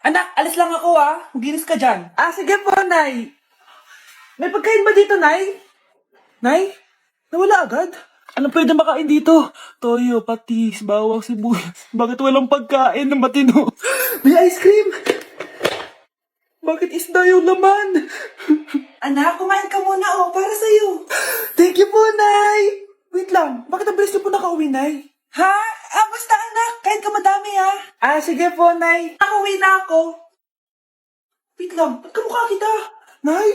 Anak, alis lang ako Maginis ka dyan. Sige po, Nay. May pagkain ba dito, Nay? Nay? Nawala agad? Anong pwede makain dito? Toyo, patis, bawang, sibuyas. Bakit walang pagkain na matino? May ice cream! Bakit isda yung laman? Anak, kumain ka muna para sa'yo. Thank you po, Nay! Wait lang, bakit ang bilis niyo po nakauwi, Nay? Basta anak, kain ka madami sige po, Nay. Nakauwi na ako. Wait lang, ba't kamukha kita? Nay,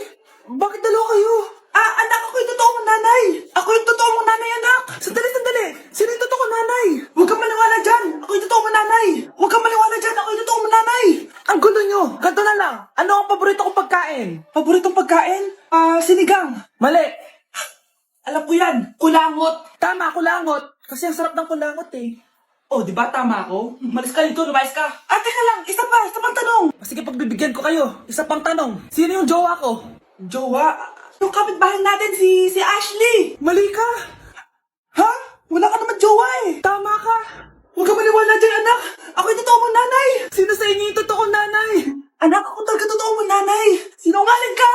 bakit dalawa kayo? Anak, ako yung totoo mong nanay. Ako yung totoo mong nanay, anak. Sandali. Sino yung totoo mong nanay? Huwag kang maniwala dyan. Ako yung totoo mong nanay. Huwag kang maniwala dyan. Ako yung totoo mong nanay. Ang gulo nyo. Ganto na lang. Ano ang paborito kong pagkain? Paboritong pagkain? Sinigang. Mali. Alam ko yan. Kulangot. Tama, kulangot. Kasi ang sarap ng kulangot di ba tama ako? Malis ka dito, lumayas ka. Teka lang, isa pang tanong. Sige, pagbibigyan ko kayo. Isa pang tanong. Sino yung jowa ko? Jowa? Yung kapitbahay natin, si Ashley. Mali ka. Wala ka naman jowa Tama ka. Huwag ka maniwala dyan, anak. Ako yung totoo mong nanay. Sino sa inyo yung totoo nanay? Anak, ako talaga totoo mong nanay. Sinungaling ka.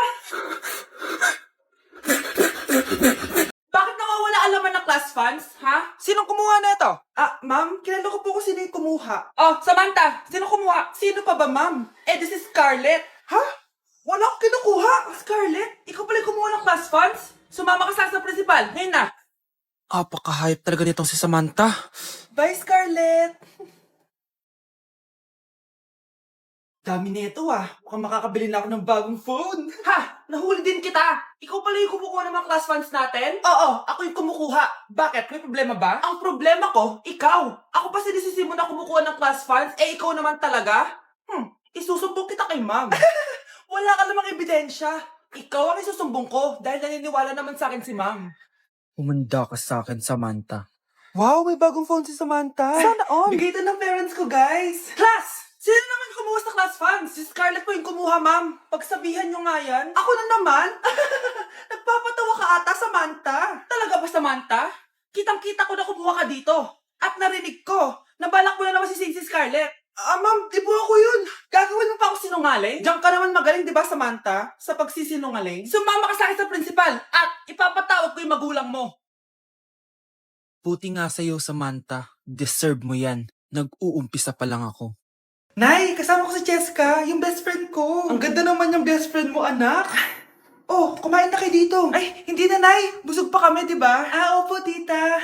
Bakit nawawala ang laman ng class funds, Sinong kumuha na ito? Ma'am, kilala ko po kung sino yung kumuha. Samantha, sino kumuha? Sino pa ba, ma'am? This is Scarlett. Wala akong kinukuha. Scarlett, ikaw pala yung kumuha ng class funds? Sumama ka sa principal. Ngayon na. Apaka-hype talaga nitong si Samantha. Bye, Scarlett. Dami nito Mukhang makakabili na ako ng bagong phone. Nahuli din kita. Ikaw pala yung kumukuha ng mga class funds natin? Oo, ako yung kumukuha. Bakit? May problema ba? Ang problema ko, ikaw. Ako pa sinisisi mo na kumukuha ng class funds, ikaw naman talaga? Isusumbong kita kay ma'am. Wala ka namang ebidensya. Ikaw ang isusumbong ko dahil naniniwala naman sa akin si ma'am. Humanda ka sa akin, Samantha. Wow, may bagong phone si Samantha. Sana all. Bigay ito ng parents ko, guys. Class! Sino naman kumuha sa class funds? Si Scarlett po yung kumuha, ma'am. Pagsabihan nyo nga yan. Ako na naman? Nagpapatawa ka ata, Samantha. Talaga ba, Samantha? Kitang-kita ko na kumuha ka dito. At narinig ko. Nabalak mo na naman si Scarlett. Ma'am, di po ako yun. Gagawin mo pa ako sinungaling? Diyan ka naman magaling, di ba, Samantha? Sa pagsisinungaling? Sumama ka sa akin sa principal at ipapatawag ko yung magulang mo. Buti nga sa'yo, Samantha. Deserve mo yan. Nag-uumpisa pa lang ako. Nay, kasama ko si Cheska, yung best friend ko. Ang ganda naman yung best friend mo, anak. Kumain na kayo dito. Ay, hindi na, Nay. Busog pa kami, di ba? Opo, tita.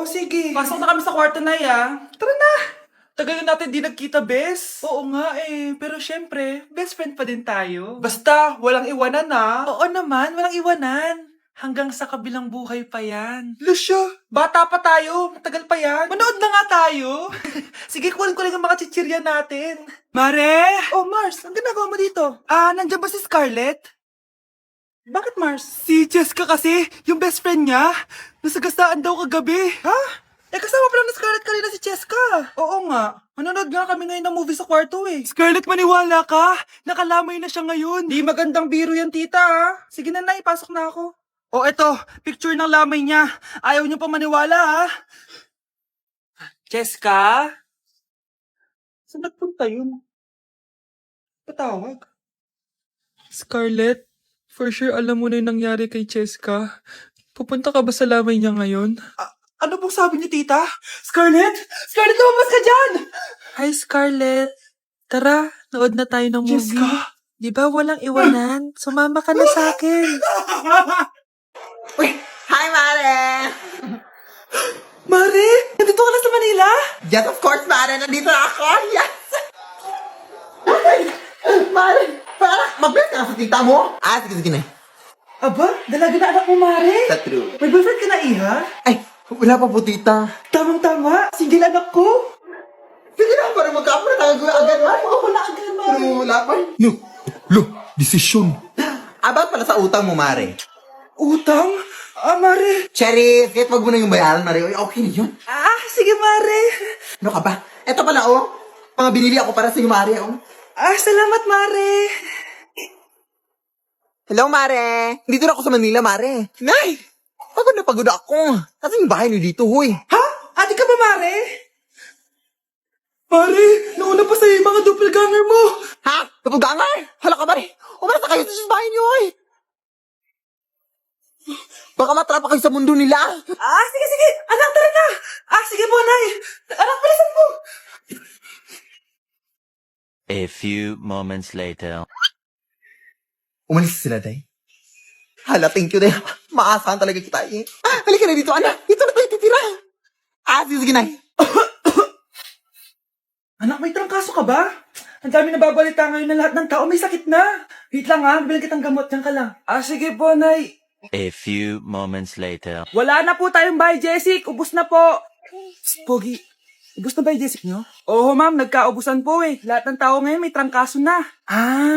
Sige. Pasok na kami sa kwarto, Nay, Tara na. Tagal na natin di nagkita, bes. Oo nga pero syempre, best friend pa din tayo. Basta, walang iwanan Oo naman, walang iwanan. Hanggang sa kabilang buhay pa yan. Lucia, bata pa tayo. Matagal pa yan. Manood na nga tayo. Sige, kunin ko lang ang mga chichirya natin. Mare! Mars, ang ginagawa mo dito? Nandiyan ba si Scarlett? Bakit, Mars? Si Jessica kasi, yung best friend niya. Nasagasaan daw kagabi. Kasama pala na Scarlett kanina si Cheska. Oo nga. Manonood nga kami ngayon ng movie sa kwarto Scarlett, maniwala ka. Nakalamay na siya ngayon. Di magandang biro yan, tita Sige na, Nay, pasok na ako. Eto, picture ng lamay niya. Ayaw niyo pa maniwala Cheska? Saan nagpunta yun? Patawag. Scarlett, for sure alam mo na yung nangyari kay Cheska. Pupunta ka ba sa lamay niya ngayon? Ano pong sabi niyo, tita? Scarlett! Scarlett, lumabas ka dyan! Hi, Scarlett. Tara, nood na tayo ng movie. Jessica? Di ba walang iwanan? Sumama ka na sa akin. Uy! Hi, Mare! Mare, nandito ka na sa Manila? Yes, of course, Mare! Nandito na ako! Yes! Ay! Mare! Para! Mag-bless ka na sa tita mo! Sige na. Aba, dalaga na anak mo, Mare. That's true. May boyfriend ka na, Iha? Ay! Wala pa po, tita. Tamang-tama, single anak ko. Sige na, para magka-apra tayo agad, Mare. Ako na agad, Mare. Pero wala pa. No, desisyon. About pala sa utang mo, Mare. Utang? Mare. Cherry, kahit wag mo na yung bayaran, Mare. Okay na yun. Sige, Mare. Ano ka ba? Eto pala, mga binili ako para sa iyo, Mare, Salamat, Mare. Hello, Mare. Dito na ako sa Manila, Mare. Nay! Pagod na pagod ako. Kasi yung bahay niyo dito, huy. Ate ka ba, Mare? Pare, nauna pa sa'yo yung mga doppelganger mo. Ha? Kapag-gangar? Hala ka ba rin? Umalas na kayo sa bahay niyo, oy! Baka matrapa kayo sa mundo nila. Sige. Anak, tara na. Sige po, Nay. Anak, bilisan mo. A few moments later. Umalis sila, Day. Hala, thank you, Day. Maasahan talaga kita, eh. Halika na dito, anak. Dito na tayo titira. Sige, Nay. Anak, may trangkaso ka ba? Ang dami nababalita ngayon na lahat ng tao may sakit na. Wait lang ha, bilang kitang gamot. Diyan ka lang. Sige po, Nay. A few moments later. Wala na po tayong bahay, Jessic. Ubus na po. Pogi, ubus na ba yung Jessic nyo? Oo, ma'am. Nagkaubusan po eh. Lahat ng tao ngayon may trangkaso na.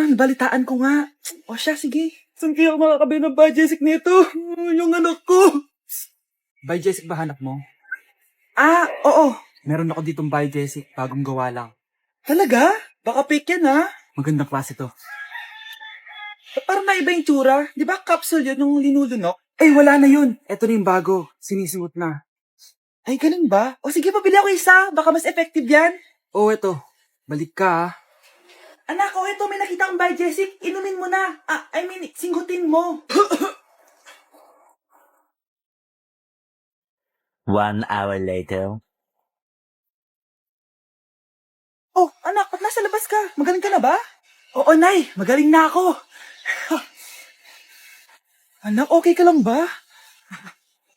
Nabalitaan ko nga. O siya, sige. Saan kaya ako makakabili ng bahay, Jessic nito? Yung anak ko. Bahay, Jessic ba hanap mo? Oo. Meron ako ditong bahay, Jessic. Bagong gawa lang. Talaga? Baka fake yan, ha? Magandang klase to. Parang naiba yung tsura. Di ba capsule yun yung linulunok? Wala na yun. Eto na yung bago. Sinisimot na. Ay, ganun ba? Sige, pabili ako isa. Baka mas effective yan. Eto. Balik ka, ha? Anak, eto. May nakita akong bahay, Jessic. Inumin mo na. Singgutin mo. 1 hour later. Anak, ba't nasa labas ka? Magaling ka na ba? Oo, Nay. Magaling na ako. Anak, okay ka lang ba?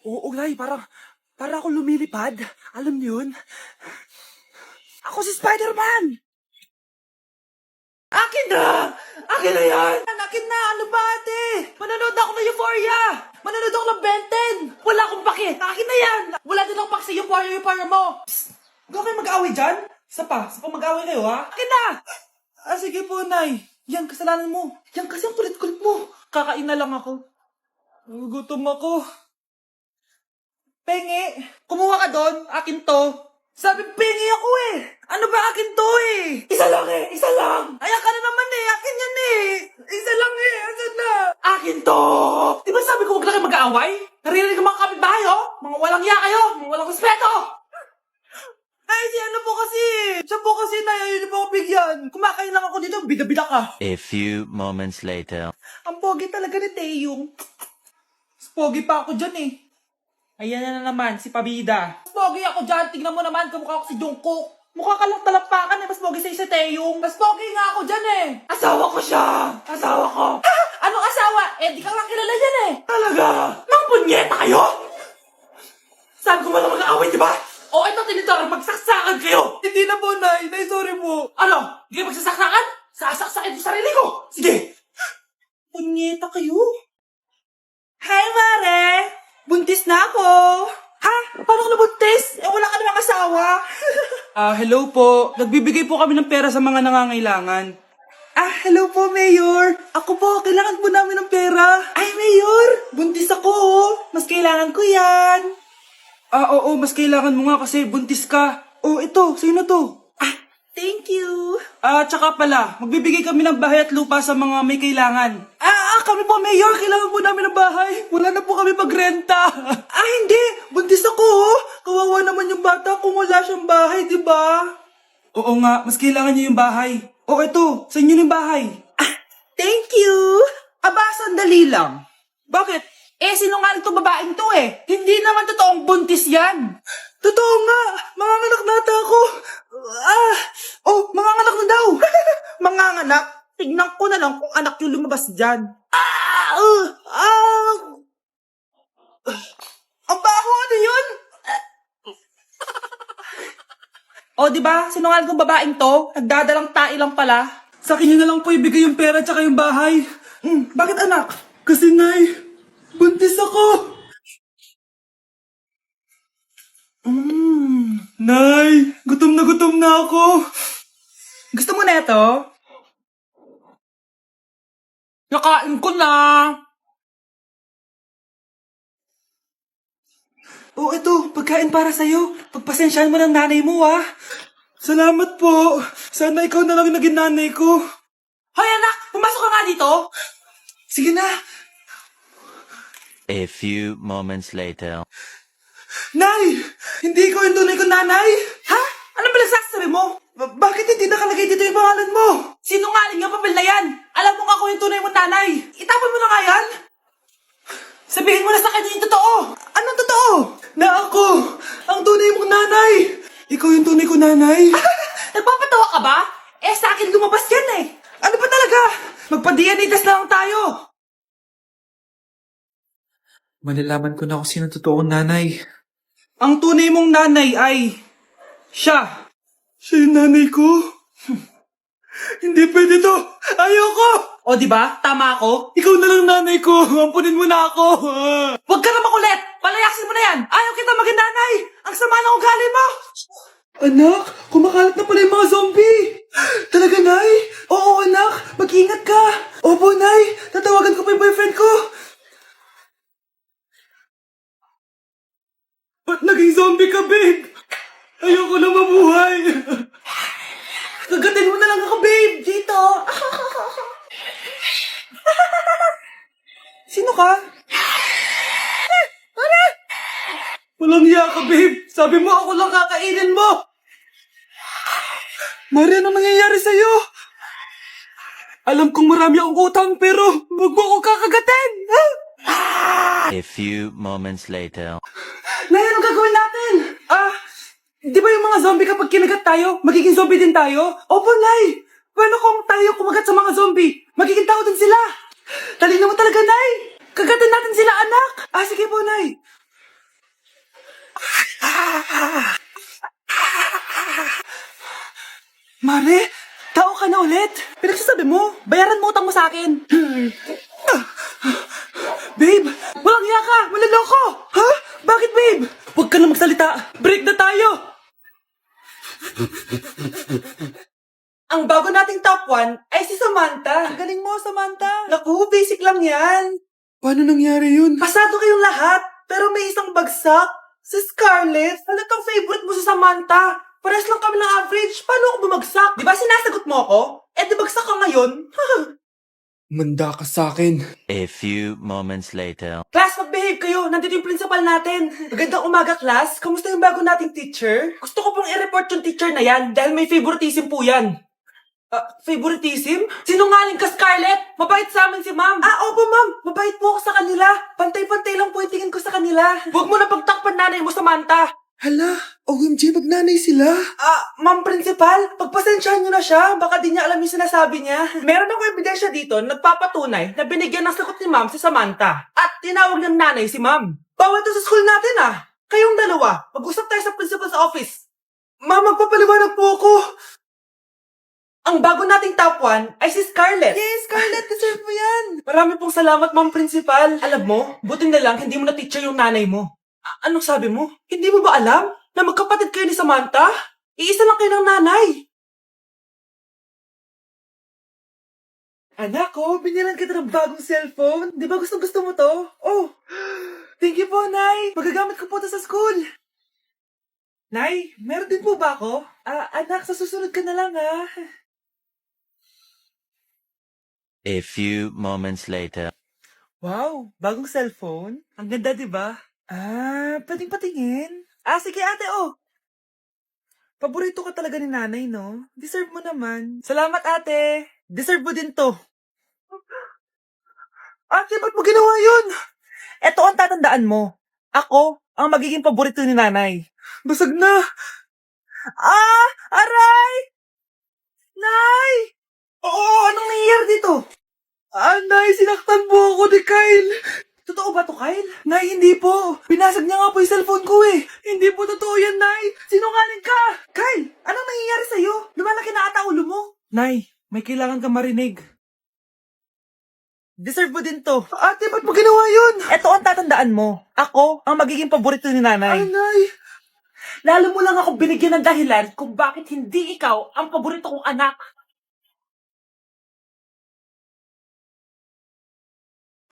Oo, Nay. Para ako lumilipad. Alam niyo yun? Ako si Spider-Man! Akin na! Akin na yan! Akin na! Ano ba, ate? Manonood ako ng Euphoria! Manonood ako ng Ben 10! Wala akong pake! Akin na yan! Wala din akong pake sa Euphoria mo! Psst! Huwag kayo mag-away dyan? Isa pa mag-away kayo, ha? Akin na! Sige po, Nay. Yan, kasalanan mo. Yan kasi ang kulit-kulit mo. Kakain na lang ako. Gutom ako. Pengi, kumuha ka doon. Akin to. Sabi, pengi ako eh. Ano ba akin to eh? Isa lang eh. Isa lang. Ayan ka na naman eh. Akin yan eh. Isa lang eh. Asan na? Akin to. Di ba sabi ko huwag lang kayo mag-aaway? Naririnig ang mga kapitbahay oh. Mga walang iya kayo. Mga walang respeto. Si ano po kasi? Siya po kasi na po ako bigyan. Kumakain lang ako dito, bida-bida ka. A few moments later. Ang pogi talaga ni Taeyong. Mas pogi pa ako dyan eh. Ayan na naman, si Pabida. Mas pogi ako dyan, tignan mo naman, kamukha ako si Jungkook. Mukha ka lang talampakan eh, mas pogi sa'yo si Taeyong. Mas pogi nga ako dyan eh. Asawa ko siya. Asawa ko. Anong asawa? Di ka lang kilala yan eh. Talaga? Mga punyeta kayo? Saan ko ba na mag-aaway, di ba? Ito, tinitor, magsaksakan kayo! Hindi na po, Nay. Nay, sorry po. Ano? Hindi kayo magsasaksakan? Sasaksakin ko sarili ko! Sige! Punyeta kayo? Hi, Mare! Buntis na ako! Ha? Paano ka nabuntis? Wala ka namang asawa? Hello po. Nagbibigay po kami ng pera sa mga nangangailangan. Hello po, Mayor. Ako po, kailangan po namin ng pera. Ay, Mayor! Buntis ako, oh. Mas kailangan ko yan. Oo, mas kailangan mo nga kasi buntis ka. Ito, sa'yo na to. Thank you. Tsaka pala, magbibigay kami ng bahay at lupa sa mga may kailangan. Kami po, Mayor, kailangan po namin ng bahay. Wala na po kami magrenta. Hindi, buntis ako, oh. Kawawa naman yung bata kung wala siyang bahay, di ba? Oo nga, mas kailangan niyo yung bahay. Ito, sa inyo yung bahay. Thank you. Sandali lang. Bakit? Sinungaling to babaeng to eh. Hindi naman totoong buntis yan. Totoo nga. Manganganak nata ako. Manganganak na daw. Manganganak? Tignan ko na lang kung anak yung lumabas dyan. Ang baho, ano yun? Diba? Sinungaling kong babaeng to. Nagdadalang tae lang pala. Sa akin nyo na lang po ibigay yung pera tsaka yung bahay. Bakit anak? Kasi Nay, buntis ako! Nay, gutom na ako. Gusto mo na ito? Nakain ko na! Ito, pagkain para sa'yo. Pagpasensyahan mo ng nanay mo, ah. Salamat po. Sana ikaw na lang naging nanay ko. Hoy, anak! Pumasok ka nga dito! Sige na. A few moments later. Nay! Hindi ko yung tunay ko nanay! Ha? Ano ba nagsasabi mo? Bakit hindi nakalagay dito yung pangalan mo? Sinungaling yung papel na yan! Alam mo nga ako yung tunay mong nanay! Itapon mo na nga yan! Sabihin mo na sa kanya yung totoo! Anong totoo? Na ako, ang tunay mong nanay! Ikaw yung tunay ko nanay? Nagpapatawa ka ba? Eh sa akin lumabas yan eh! Ano ba talaga? Magpa-DNA test na lang tayo! Malalaman ko na kung sino totoong nanay. Ang tunay mong nanay ay... siya! Siya yung nanay ko? Hindi pwede to! Ayoko! O diba? Tama ako? Ikaw na lang nanay ko! Ampunin mo na ako! Huwag ka na makulit! Palayasin mo na yan! Ayaw kita maging nanay! Ang sama ng ugali mo! Anak, kumakalat na pala yung mga zombie! Talaga, Nay? Oo, anak! Mag-ingat ka! Opo, Nay! Tatawagan ko pa yung boyfriend ko! Ba't naging zombie ka, babe? Ayoko na mabuhay! Kagatin mo na lang ako, babe! Dito! Sino ka? Walang hiya ka, babe! Sabi mo ako lang kakainin mo! Mari, anong nangyayari sa'yo? Alam kong marami akong utang, pero huwag mo ako kakagatin! A few moments later. Nay, anong gagawin natin? Di ba yung mga zombie kapag kinagat tayo, magiging zombie din tayo? Opo, Nay! Paano kung tayo kumagat sa mga zombie? Magiging tao din sila! Talino mo talaga, Nay! Kagatin natin sila, anak! Sige po, Nay! Mare, tao ka na ulit? Pinagsasabi mo, bayaran mo utang mo sa akin. Babe, walang hiya ka! Maloloko! Ha? Bakit, babe? Huwag ka na magsalita. Break na tayo! Ang bago nating top 1 ay si Samantha. Ang galing mo, Samantha. Naku, basic lang yan. Paano nangyari yun? Pasado kayong lahat, pero may isang bagsak. Si Scarlett, halatang favorite mo si Samantha. Pares lang kami ng average. Paano ako bumagsak? Di ba sinasagot mo ako? Eh, di bagsak ka ngayon? Manda ka sa akin. A few moments later. Class, mag-behave kayo. Nandito yung principal natin. Magandang umaga, class. Kamusta yung bago nating teacher? Gusto ko pong i-report yung teacher na yan dahil may favoritism po yan. Favoritism? Sinungaling ka, Scarlett! Mabait sa amin si ma'am. Opo, ma'am. Mabait po ako sa kanila. Pantay-pantay lang po yung tingin ko sa kanila. Huwag mo na pagtakpan nanay mo, Samantha. Hala, OMG, magnanay sila. Ma'am principal, pagpasensyahan niyo na siya. Baka di niya alam yung sinasabi niya. Meron ako ebidensya dito na nagpapatunay na binigyan ng sagot ni ma'am si Samantha. At tinawag ng nanay si ma'am. Bawal to sa school natin Kayong dalawa, mag-usap tayo sa principal's office. Ma'am, magpapaliwanag po ako. Ang bago nating top 1 ay si Scarlett. Yes, Scarlett, deserve mo yan. Marami pong salamat, ma'am principal. Alam mo, buti na lang hindi mo na teacher yung nanay mo. Anong sabi mo? Hindi mo ba alam na magkapatid kayo ni Samantha? Iisa lang kayo ng nanay. Anak ko, binilan kita ng bagong cellphone. Di ba gusto mo to? Oh, thank you po, Nay. Magagamit ko po to sa school. Nay, meron din po ba ako? Anak, sa susunod ka na lang A few moments later. Wow, bagong cellphone? Ang ganda, di ba? Pwedeng patingin? Sige ate, Paborito ka talaga ni nanay, no? Deserve mo naman. Salamat, ate. Deserve mo din to. Ate, ba't mo ginawa yun? Eto ang tatandaan mo. Ako ang magiging paborito ni nanay. Basag na. Aray! Nay! Oo, anong nangyayari dito? Nay, sinaktan mo ako ni Kyle. Totoo ba to, Kyle? Nay, hindi po. Pinasag niya nga po yung cellphone ko Hindi po totoo yan, Nay. Sinungaling ka. Kyle, anong nangyayari sa'yo? Lumalaki na ata ulo mo. Nay, may kailangan kang marinig. Deserve mo din to. Ate, ba't mo ginawa yun? Eto ang tatandaan mo. Ako ang magiging paborito ni nanay. Nay. Lalo mo lang ako binigyan ng dahilan kung bakit hindi ikaw ang paborito kong anak.